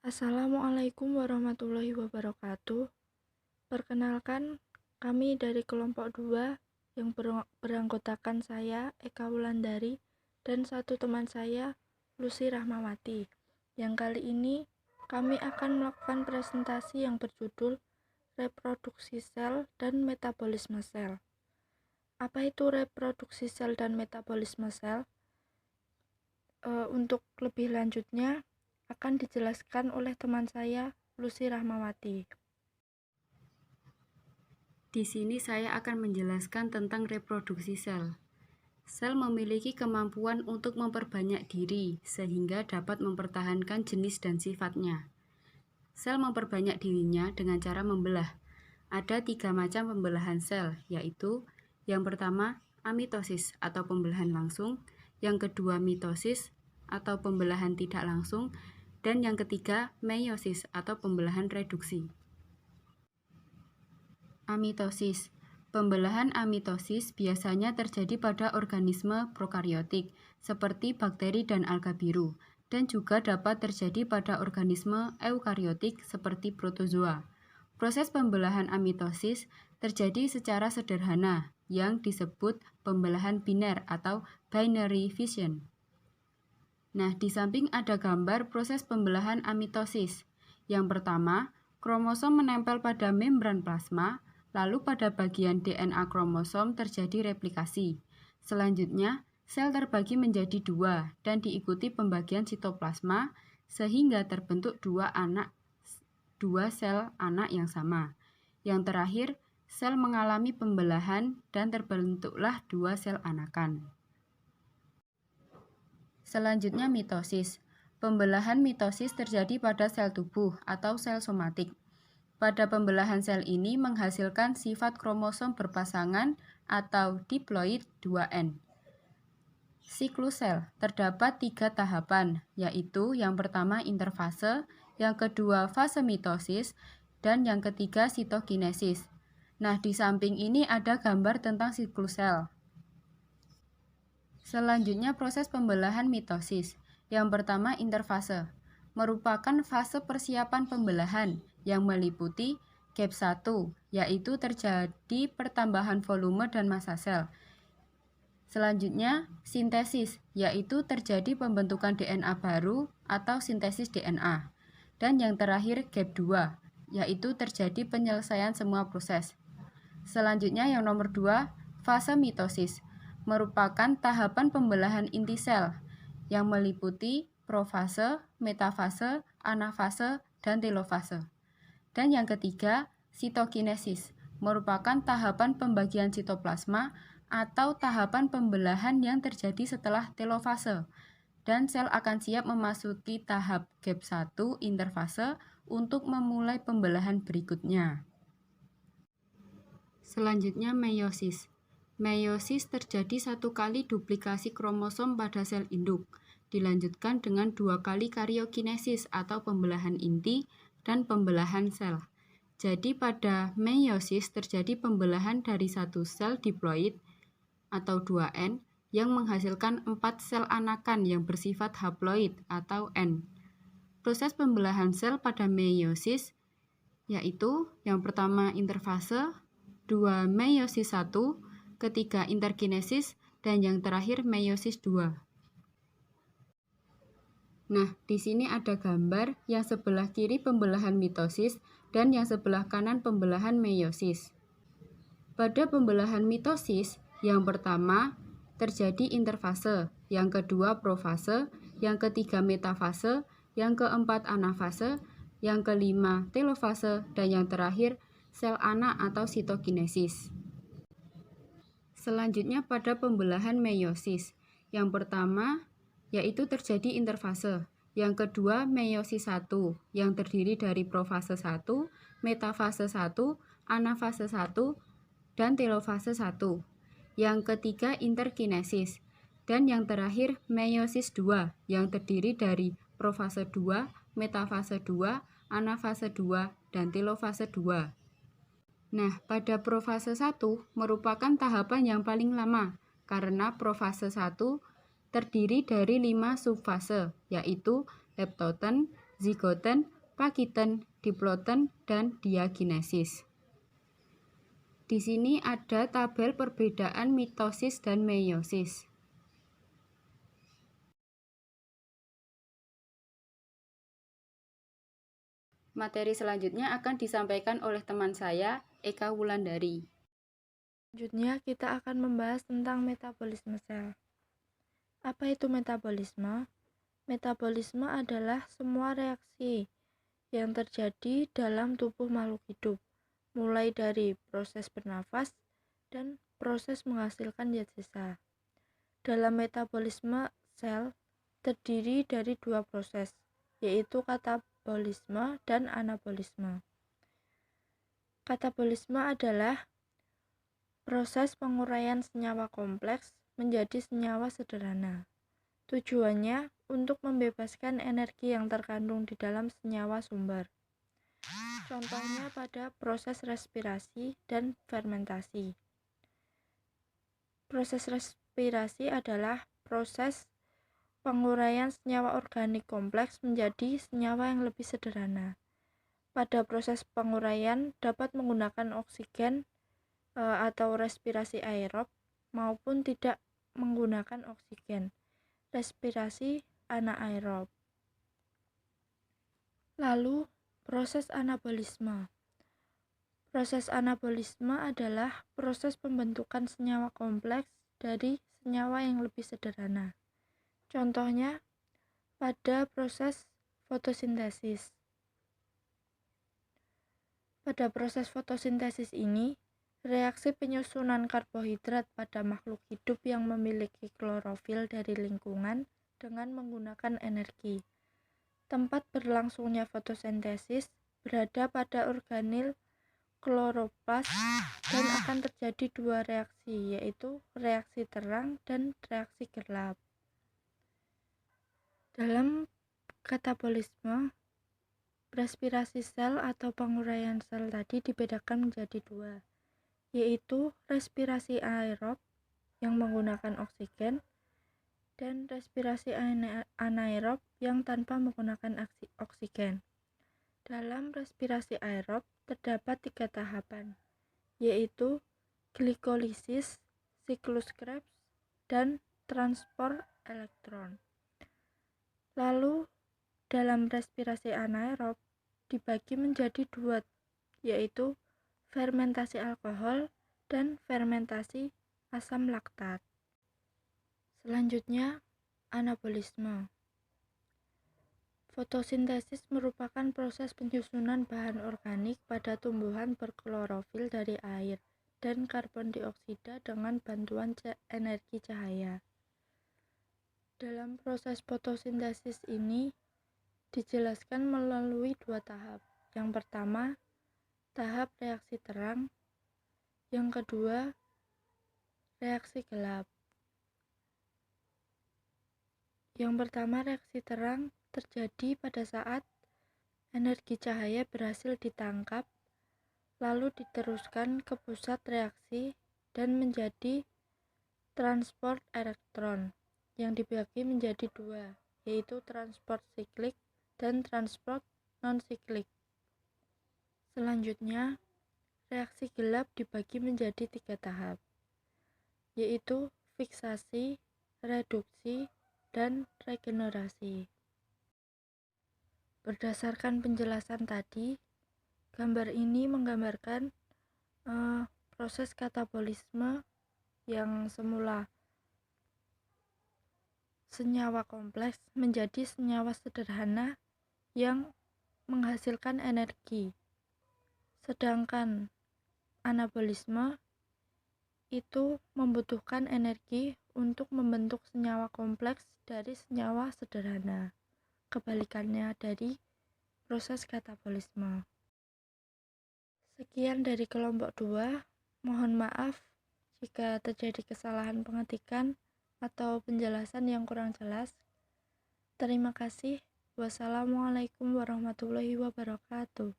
Assalamualaikum warahmatullahi wabarakatuh. Perkenalkan, kami dari kelompok 2 yang beranggotakan saya, Eka Wulandari, dan satu teman saya, Lucy Rahmawati. Yang kali ini kami akan melakukan presentasi yang berjudul Reproduksi Sel dan Metabolisme Sel. Apa itu reproduksi sel dan metabolisme sel? Untuk lebih lanjutnya akan dijelaskan oleh teman saya, Lucy Rahmawati. Di sini saya akan menjelaskan tentang reproduksi sel. Sel memiliki kemampuan untuk memperbanyak diri sehingga dapat mempertahankan jenis dan sifatnya. Sel memperbanyak dirinya dengan cara membelah. Ada 3 macam pembelahan sel, yaitu yang pertama amitosis atau pembelahan langsung, yang kedua mitosis atau pembelahan tidak langsung, dan yang ketiga meiosis atau pembelahan reduksi. Amitosis. Pembelahan amitosis biasanya terjadi pada organisme prokariotik seperti bakteri dan alga biru, dan juga dapat terjadi pada organisme eukariotik seperti protozoa. Proses pembelahan amitosis terjadi secara sederhana yang disebut pembelahan biner atau binary fission. Nah, di samping ada gambar proses pembelahan amitosis. Yang pertama, kromosom menempel pada membran plasma, lalu pada bagian DNA kromosom terjadi replikasi. Selanjutnya, sel terbagi menjadi 2 dan diikuti pembagian sitoplasma sehingga terbentuk dua sel anak yang sama. Yang terakhir, sel mengalami pembelahan dan terbentuklah 2 sel anakan. Selanjutnya mitosis. Pembelahan mitosis terjadi pada sel tubuh atau sel somatik. Pada pembelahan sel ini menghasilkan sifat kromosom berpasangan atau diploid 2N. Siklus sel terdapat 3 tahapan, yaitu yang pertama interfase, yang kedua fase mitosis, dan yang ketiga sitokinesis. Nah, di samping ini ada gambar tentang siklus sel. Selanjutnya proses pembelahan mitosis. Yang pertama interfase, merupakan fase persiapan pembelahan yang meliputi gap 1, yaitu terjadi pertambahan volume dan massa sel. Selanjutnya sintesis, yaitu terjadi pembentukan DNA baru atau sintesis DNA. Dan yang terakhir gap 2, yaitu terjadi penyelesaian semua proses. Selanjutnya yang nomor 2, fase mitosis, merupakan tahapan pembelahan inti sel yang meliputi profase, metafase, anafase, dan telofase. Dan yang ketiga, sitokinesis, merupakan tahapan pembagian sitoplasma atau tahapan pembelahan yang terjadi setelah telofase. Dan sel akan siap memasuki tahap gap 1 interfase untuk memulai pembelahan berikutnya. Selanjutnya meiosis. Meiosis terjadi 1 kali duplikasi kromosom pada sel induk, dilanjutkan dengan 2 kali karyokinesis atau pembelahan inti dan pembelahan sel. Jadi pada meiosis terjadi pembelahan dari 1 sel diploid atau 2N yang menghasilkan 4 sel anakan yang bersifat haploid atau N. Proses pembelahan sel pada meiosis yaitu yang pertama interfase, 2 meiosis 1, ketiga interkinesis, dan yang terakhir meiosis 2. Nah, di sini ada gambar yang sebelah kiri pembelahan mitosis dan yang sebelah kanan pembelahan meiosis. Pada pembelahan mitosis, yang pertama terjadi interfase, yang kedua profase, yang ketiga metafase, yang keempat anafase, yang kelima telofase, dan yang terakhir sel anak atau sitokinesis. Selanjutnya pada pembelahan meiosis, yang pertama yaitu terjadi interfase, yang kedua meiosis 1 yang terdiri dari profase 1, metafase 1, anafase 1, dan telofase 1. Yang ketiga interkinesis, dan yang terakhir meiosis 2 yang terdiri dari profase 2, metafase 2, anafase 2, dan telofase 2. Nah, pada profase 1 merupakan tahapan yang paling lama karena profase 1 terdiri dari 5 subfase, yaitu leptoten, zigoten, Pakiten, diploten, dan diakinesis. Di sini ada tabel perbedaan mitosis dan meiosis. Materi selanjutnya akan disampaikan oleh teman saya, Eka Wulandari. Selanjutnya kita akan membahas tentang metabolisme sel. Apa itu metabolisme? Metabolisme adalah semua reaksi yang terjadi dalam tubuh makhluk hidup, mulai dari proses bernafas dan proses menghasilkan zat sisa. Dalam metabolisme sel terdiri dari dua proses, yaitu katabolisme dan anabolisme. Katabolisme adalah proses penguraian senyawa kompleks menjadi senyawa sederhana. Tujuannya untuk membebaskan energi yang terkandung di dalam senyawa sumber. Contohnya pada proses respirasi dan fermentasi. Proses respirasi adalah proses penguraian senyawa organik kompleks menjadi senyawa yang lebih sederhana. Pada proses penguraian dapat menggunakan oksigen atau respirasi aerob maupun tidak menggunakan oksigen, respirasi anaerob. Lalu, proses anabolisme. Proses anabolisme adalah proses pembentukan senyawa kompleks dari senyawa yang lebih sederhana. Contohnya, pada proses fotosintesis. Pada proses fotosintesis ini, reaksi penyusunan karbohidrat pada makhluk hidup yang memiliki klorofil dari lingkungan dengan menggunakan energi. Tempat berlangsungnya fotosintesis berada pada organel kloroplas dan akan terjadi dua reaksi, yaitu reaksi terang dan reaksi gelap. Dalam katabolisme, respirasi sel atau penguraian sel tadi dibedakan menjadi dua, yaitu respirasi aerob yang menggunakan oksigen dan respirasi anaerob yang tanpa menggunakan oksigen. Dalam respirasi aerob terdapat 3 tahapan, yaitu glikolisis, siklus Krebs, dan transport elektron. Lalu dalam respirasi anaerob dibagi menjadi dua, yaitu fermentasi alkohol dan fermentasi asam laktat. Selanjutnya, anabolisme. Fotosintesis merupakan proses penyusunan bahan organik pada tumbuhan berklorofil dari air dan karbon dioksida dengan bantuan energi cahaya. Dalam proses fotosintesis ini dijelaskan melalui dua tahap. Yang pertama, tahap reaksi terang. Yang kedua, reaksi gelap. Yang pertama, reaksi terang terjadi pada saat energi cahaya berhasil ditangkap, lalu diteruskan ke pusat reaksi dan menjadi transport elektron yang dibagi menjadi dua, yaitu transport siklik dan transport non-siklik. Selanjutnya, reaksi gelap dibagi menjadi 3 tahap, yaitu fiksasi, reduksi, dan regenerasi. Berdasarkan penjelasan tadi, gambar ini menggambarkan proses katabolisme yang semula senyawa kompleks menjadi senyawa sederhana yang menghasilkan energi. Sedangkan anabolisme itu membutuhkan energi untuk membentuk senyawa kompleks dari senyawa sederhana. Kebalikannya dari proses katabolisme. Sekian dari kelompok 2. Mohon maaf jika terjadi kesalahan pengetikan atau penjelasan yang kurang jelas. Terima kasih. Wassalamualaikum warahmatullahi wabarakatuh.